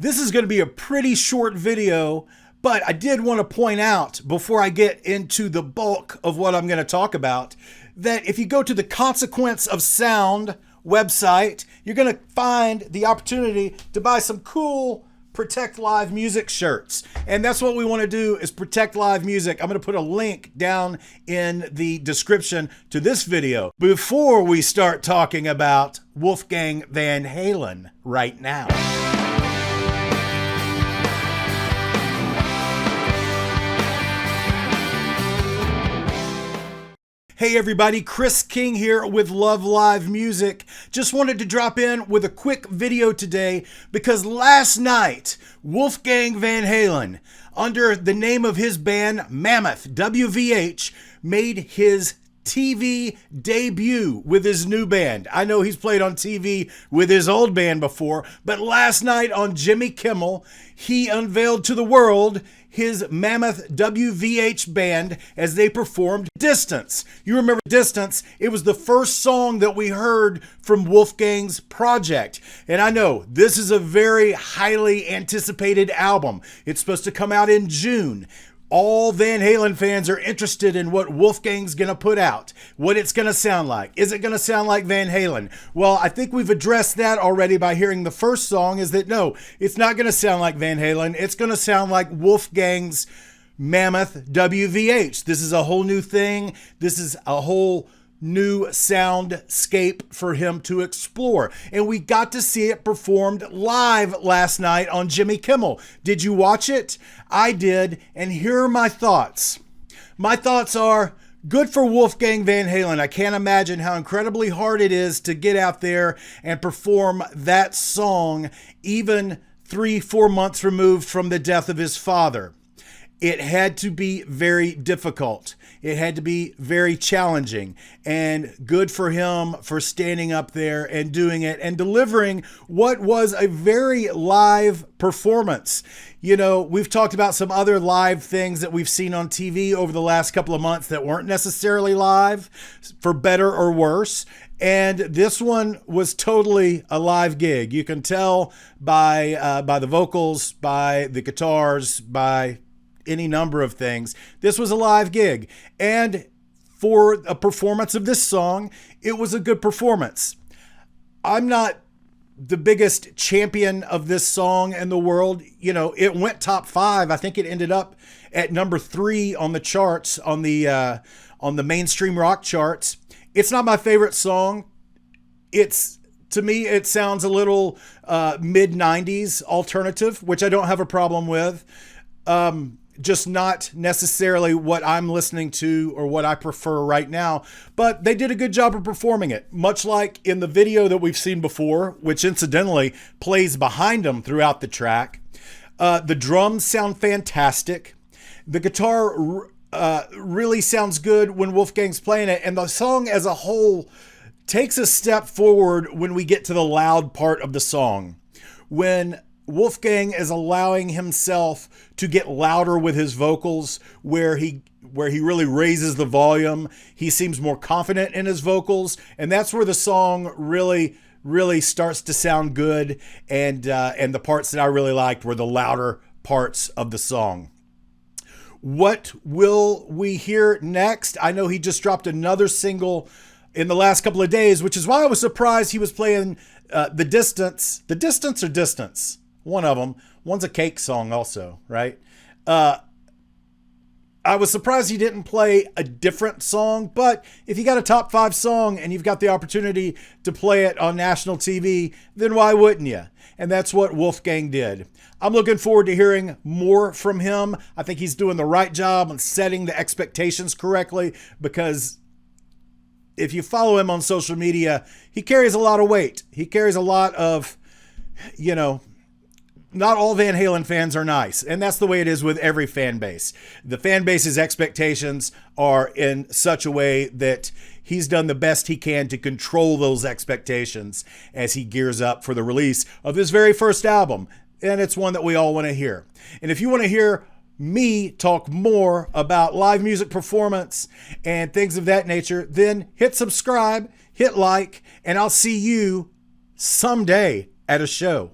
This is going to be a pretty short video, but I did want to point out before I get into the bulk of what I'm going to talk about that if you go to the Consequence of Sound website, you're going to find the opportunity to buy some cool Protect Live Music shirts. And that's what we want to do, is protect live music. I'm going to put a link down in the description to this video before we start talking about Wolfgang Van Halen right now. Hey everybody, Chris King here with Love Live Music. Just wanted to drop in with a quick video today because last night, Wolfgang Van Halen, under the name of his band Mammoth WVH, made his TV debut with his new band. I know he's played on TV with his old band before, but last night on Jimmy Kimmel, he unveiled to the world his Mammoth WVH band as they performed Distance. You remember Distance? It was the first song that we heard from Wolfgang's project. And I know this is a very highly anticipated album. It's supposed to come out in June. All Van Halen fans are interested in what Wolfgang's going to put out, what it's going to sound like. Is it going to sound like Van Halen? Well, I think we've addressed that already by hearing the first song, is that no, it's not going to sound like Van Halen. It's going to sound like Wolfgang's Mammoth WVH. This is a whole new thing. This is a whole new soundscape for him to explore. And we got to see it performed live last night on Jimmy Kimmel. Did you watch it? I did, and here are my thoughts. My thoughts are, good for Wolfgang Van Halen. I can't imagine how incredibly hard it is to get out there and perform that song even 3-4 months removed from the death of his father. It had to be very difficult. It had to be very challenging, and good for him for standing up there and doing it and delivering what was a very live performance. You know, we've talked about some other live things that we've seen on TV over the last couple of months that weren't necessarily live, for better or worse. And this one was totally a live gig. You can tell by the vocals, by the guitars, by any number of things. This was a live gig. And for a performance of this song, it was a good performance. I'm not the biggest champion of this song in the world. You know, it went top 5. I think it ended up at number 3 on the charts, on the mainstream rock charts. It's not my favorite song. To me, it sounds a little mid-90s alternative, which I don't have a problem with. Just not necessarily what I'm listening to or what I prefer right now, but they did a good job of performing it, much like in the video that we've seen before, which incidentally plays behind them throughout the track. The drums sound fantastic. The guitar really sounds good when Wolfgang's playing it, and the song as a whole takes a step forward when we get to the loud part of the song. When Wolfgang is allowing himself to get louder with his vocals, where he really raises the volume. He seems more confident in his vocals, and that's where the song really starts to sound good. And the parts that I really liked were the louder parts of the song. What will we hear next? I know he just dropped another single in the last couple of days, which is why I was surprised he was playing The Distance. The Distance or Distance? One of them. One's a Cake song also, right? I was surprised he didn't play a different song, but if you got a top 5 song and you've got the opportunity to play it on national TV, then why wouldn't you? And that's what Wolfgang did. I'm looking forward to hearing more from him. I think he's doing the right job on setting the expectations correctly, because if you follow him on social media, he carries a lot of weight. He carries a lot of, you know, not all Van Halen fans are nice, and that's the way it is with every fan base. The fan base's expectations are in such a way that he's done the best he can to control those expectations as he gears up for the release of his very first album, and it's one that we all want to hear. And if you want to hear me talk more about live music performance and things of that nature, then hit subscribe, hit like, and I'll see you someday at a show.